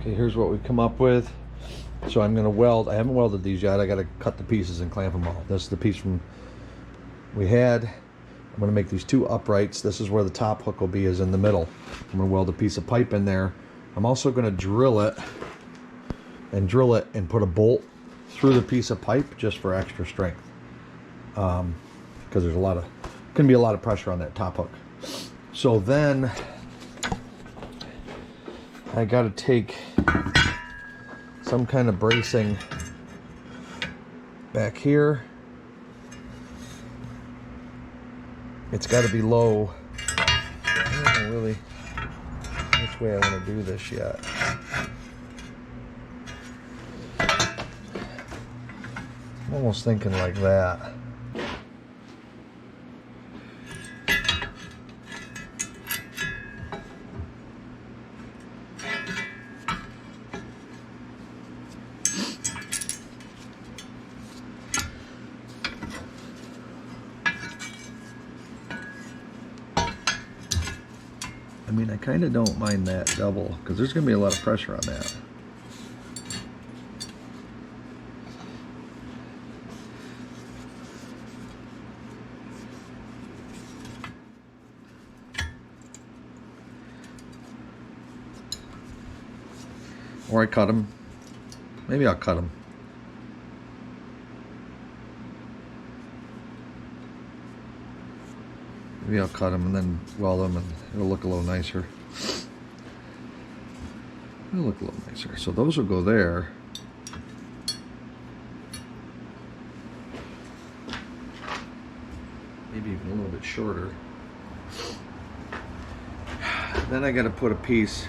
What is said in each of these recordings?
Okay, here's what we've come up with. So I'm going to weld. I haven't welded these yet. I got to cut the pieces and clamp them all. This is the piece from we had. I'm going to make these two uprights. This is where the top hook will be, is in the middle. I'm going to weld a piece of pipe in there. I'm also going to drill it and put a bolt through the piece of pipe just for extra strength. Because there's going to be a lot of pressure on that top hook. So then I got to take some kind of bracing back here. It's got to be low. I don't know really which way I want to do this yet. I'm almost thinking like that. I mean, I kind of don't mind that double because there's going to be a lot of pressure on that. Or I cut them. Maybe I'll cut them. Maybe I'll cut them and then weld them, and it'll look a little nicer. It'll look a little nicer. So those will go there. Maybe even a little bit shorter. Then I got to put a piece.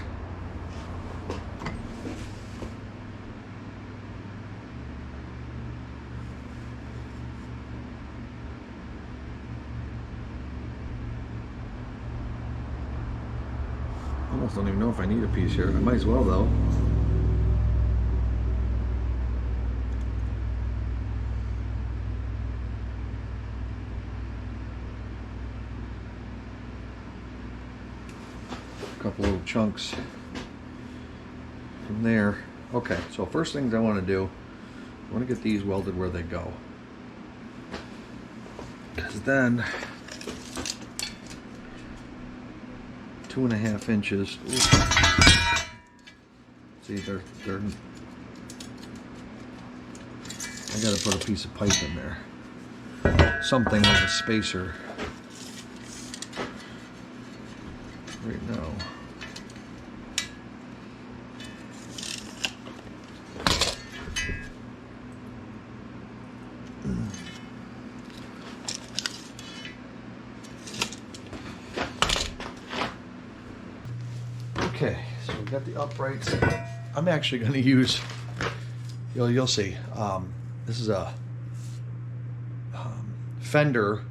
I almost don't even know if I need a piece here. I might as well though. A couple little chunks from there. Okay, so first things I want to do, I want to get these welded where they go. Because then 2.5 inches. Ooh. See, they're. I gotta put a piece of pipe in there. Something with a spacer. Right now. Okay, so we got the uprights. I'm actually going to use, you'll see, this is a fender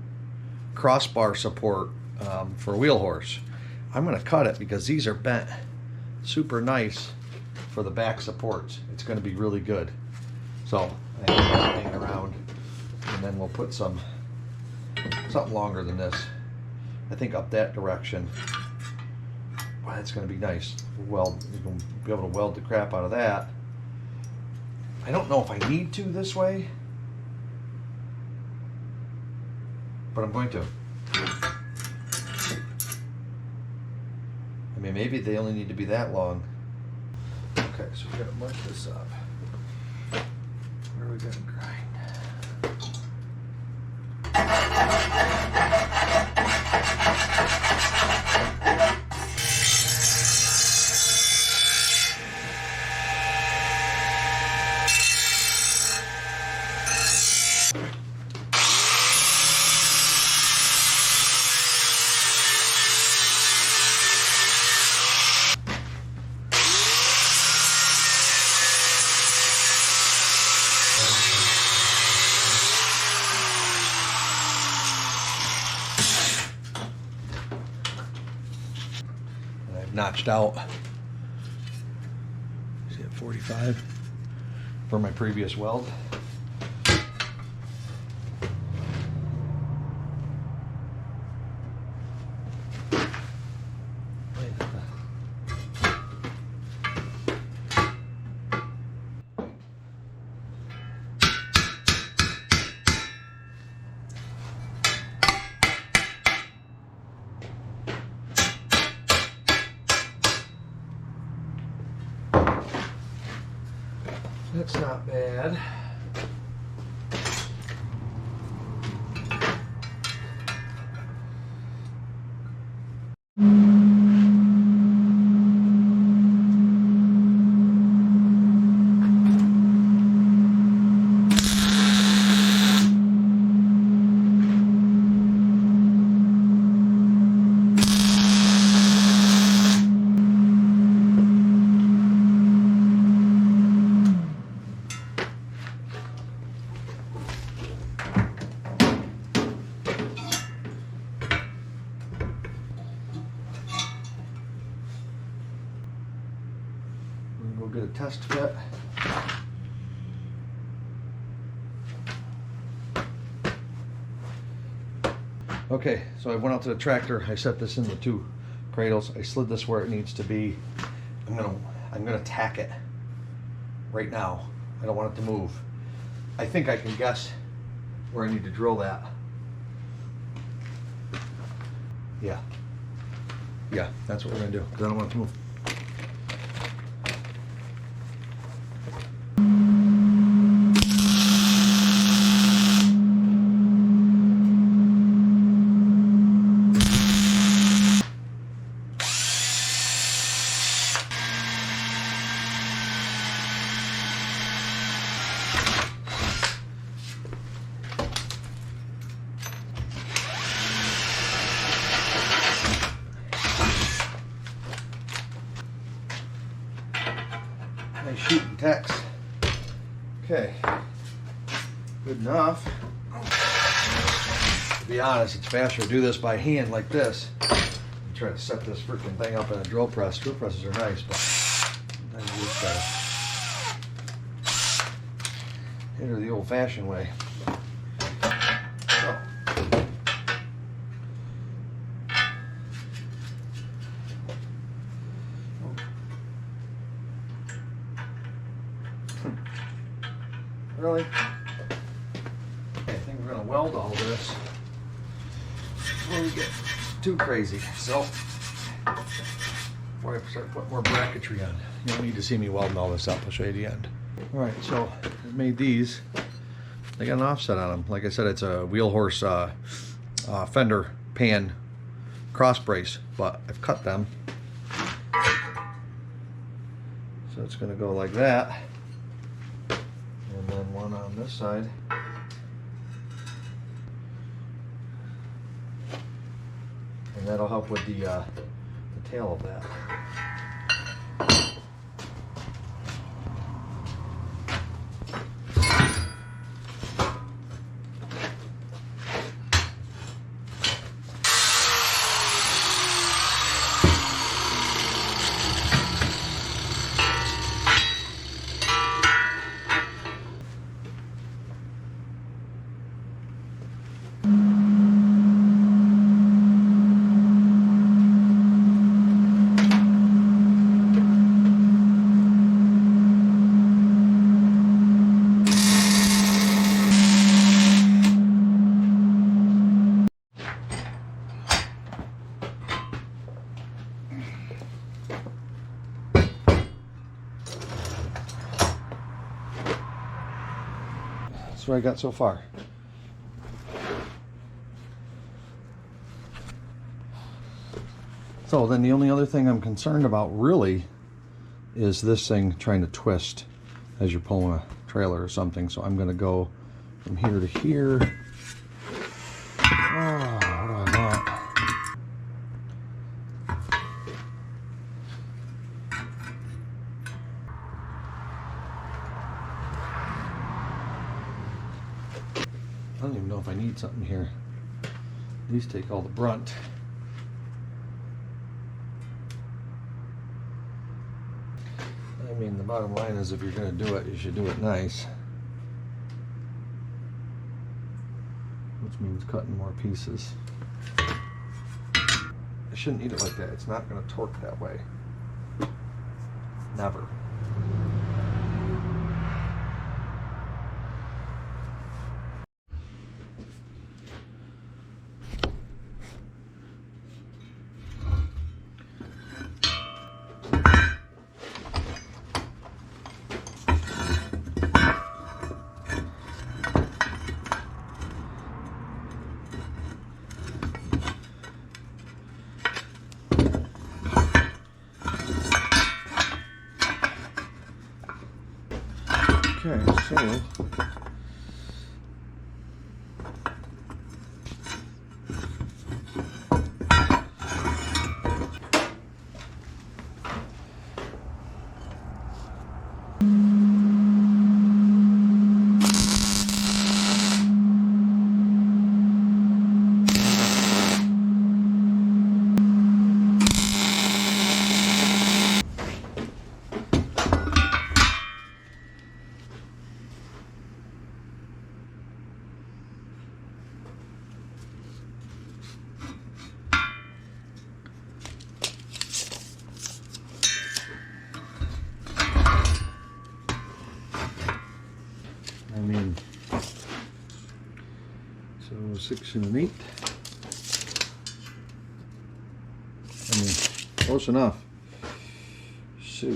crossbar support for a wheel horse. I'm going to cut it because these are bent super nice for the back supports. It's going to be really good. So I have that hanging around, and then we'll put something longer than this. I think up that direction. Wow, that's going to be nice. Weld, you're going to be able to weld the crap out of that. I don't know if I need to this way, but I'm going to. I mean, maybe they only need to be that long. Okay, so we're going to mark this up. Where are we going to grind? Notched out, see at 45 for my previous weld. That's not bad. We'll get a test fit. Okay, so I went out to the tractor. I set this in the 2 cradles. I slid this where it needs to be. I'm gonna tack it right now. I don't want it to move. I think I can guess where I need to drill that. Yeah, that's what we're gonna do because I don't want it to move. Nice shooting tacks. Okay, good enough. To be honest, it's faster to do this by hand like this. I'm trying to set this freaking thing up in a drill press. Drill presses are nice, but sometimes you just gotta hit her the old-fashioned way. So. Really? Okay, I think we're going to weld all this before we get too crazy. So, before I start putting more bracketry on, you don't need to see me welding all this up. I'll show you the end. Alright, so I made these. They got an offset on them. Like I said, it's a wheel horse fender pan cross brace, but I've cut them. So it's going to go like that. And then one on this side. And that'll help with the tail of that. That's what I got so far. So then the only other thing I'm concerned about really is this thing trying to twist as you're pulling a trailer or something. So I'm going to go from here to here. Oh, what do I want? I don't even know if I need something here. These take all the brunt. I mean, the bottom line is if you're going to do it, you should do it nice. Which means cutting more pieces. I shouldn't eat it like that. It's not going to torque that way. Never. Okay, so I mean, so 6 and an 8. I mean, close enough. So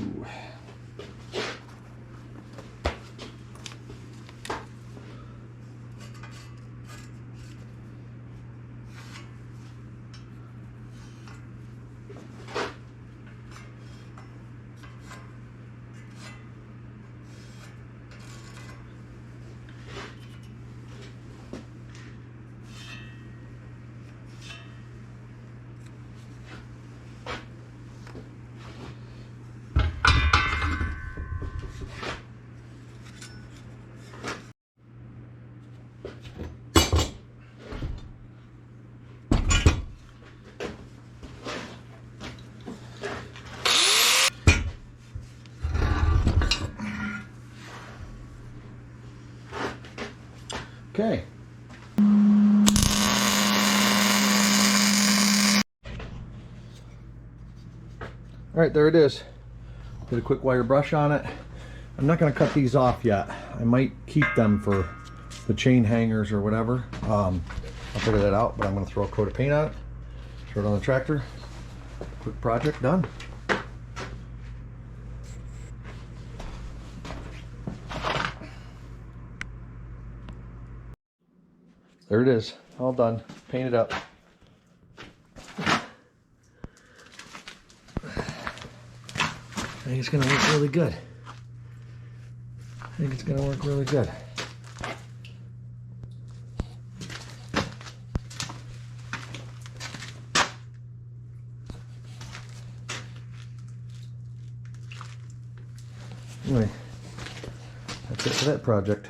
okay. All right, there it is. Did a quick wire brush on it. I'm not going to cut these off yet. I might keep them for the chain hangers or whatever. I'll figure that out, but I'm going to throw a coat of paint on it, throw it on the tractor. Quick project done. There it is, all done, painted up. I think it's gonna work really good. I think it's gonna work really good. Anyway, that's it for that project.